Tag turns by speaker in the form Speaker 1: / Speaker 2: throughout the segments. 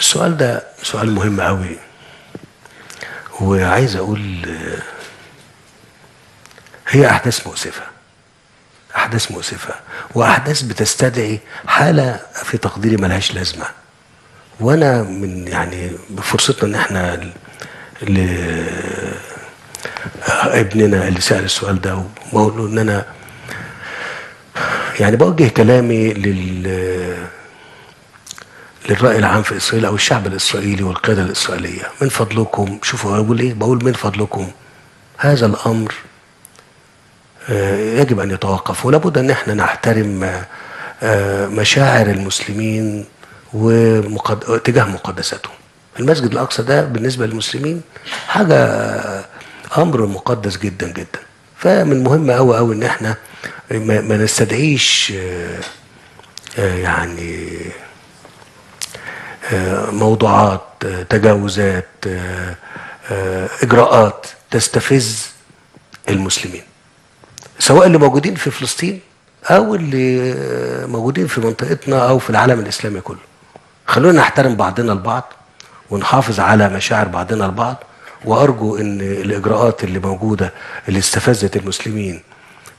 Speaker 1: السؤال ده سؤال مهم قوي، وعايز اقول هي احداث مؤسفه، احداث مؤسفه، واحداث بتستدعي حاله في تقديري ملهاش لازمه. وانا من يعني بفرصتنا ان احنا ابننا اللي سأل السؤال ده، وبقول له ان انا يعني بوجه كلامي للرأي العام في إسرائيل أو الشعب الإسرائيلي والقيادة الإسرائيلية. من فضلكم شوفوا بقول إيه، بقول من فضلكم هذا الأمر يجب أن يتوقف، ولابد أن احنا نحترم مشاعر المسلمين وتجاه مقدساتهم. المسجد الأقصى ده بالنسبة للمسلمين حاجة أمر مقدس جدا جدا، فمن مهم أوي أوي إن احنا ما نستدعيش يعني موضوعات، تجاوزات، إجراءات تستفز المسلمين، سواء اللي موجودين في فلسطين أو اللي موجودين في منطقتنا أو في العالم الإسلامي كله. خلونا نحترم بعضنا البعض ونحافظ على مشاعر بعضنا البعض، وأرجو أن الإجراءات اللي موجودة اللي استفزت المسلمين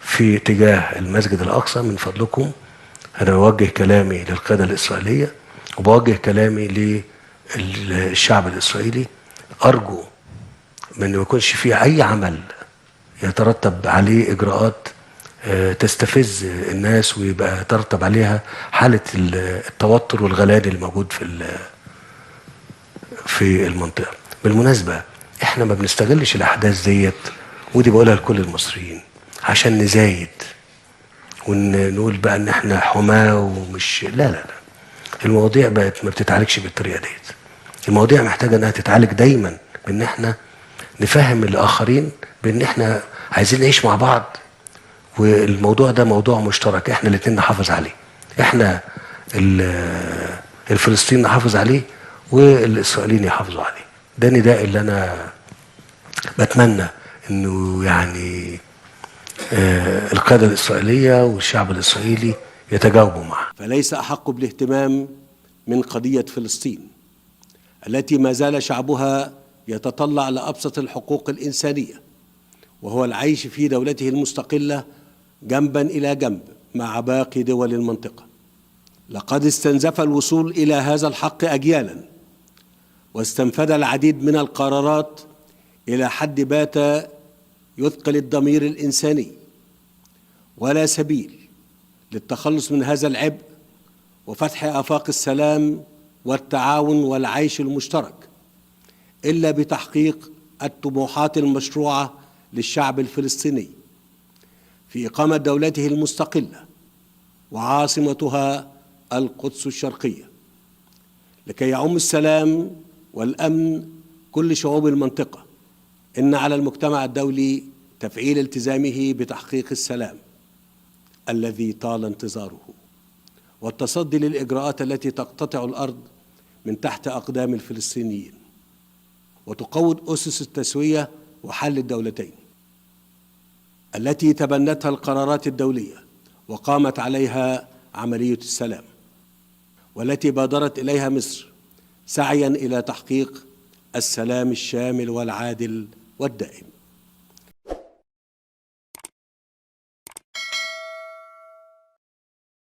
Speaker 1: في تجاه المسجد الأقصى من فضلكم. أنا بوجه كلامي للقيادة الإسرائيلية وبوجه كلامي للشعب الإسرائيلي، أرجو من ما يكونش فيه أي عمل يترتب عليه إجراءات تستفز الناس ويبقى يترتب عليها حالة التوتر والغليان الموجود في المنطقة. بالمناسبة احنا ما بنستغلش الأحداث ديت، ودي بقولها لكل المصريين، عشان نزايد ونقول بقى ان احنا حماة ومش لا لا لا. المواضيع بقت ما بتتعالجش بالطريقة ديت. المواضيع محتاجة انها تتعالج دايما بان احنا نفهم الاخرين بان احنا عايزين نعيش مع بعض، والموضوع ده موضوع مشترك احنا الاتنين نحافظ عليه. احنا الفلسطينيين نحافظ عليه والاسرائيليين يحافظوا عليه. ده نداء اللي انا بتمنى انه يعني القيادة الإسرائيلية والشعب الإسرائيلي يتجاوبوا معه.
Speaker 2: فليس أحق بالاهتمام من قضية فلسطين التي ما زال شعبها يتطلع لأبسط الحقوق الإنسانية، وهو العيش في دولته المستقلة جنبا إلى جنب مع باقي دول المنطقة. لقد استنزف الوصول إلى هذا الحق أجيالا، واستنفذ العديد من القرارات إلى حد بات يثقل الضمير الإنساني، ولا سبيل للتخلص من هذا العبء وفتح آفاق السلام والتعاون والعيش المشترك إلا بتحقيق الطموحات المشروعة للشعب الفلسطيني في إقامة دولته المستقلة وعاصمتها القدس الشرقية، لكي يعم السلام والأمن كل شعوب المنطقة. إن على المجتمع الدولي تفعيل التزامه بتحقيق السلام الذي طال انتظاره، والتصدي للإجراءات التي تقتطع الأرض من تحت أقدام الفلسطينيين وتقوض أسس التسوية وحل الدولتين التي تبنتها القرارات الدولية وقامت عليها عملية السلام، والتي بادرت إليها مصر سعيا إلى تحقيق السلام الشامل والعادل والدائم.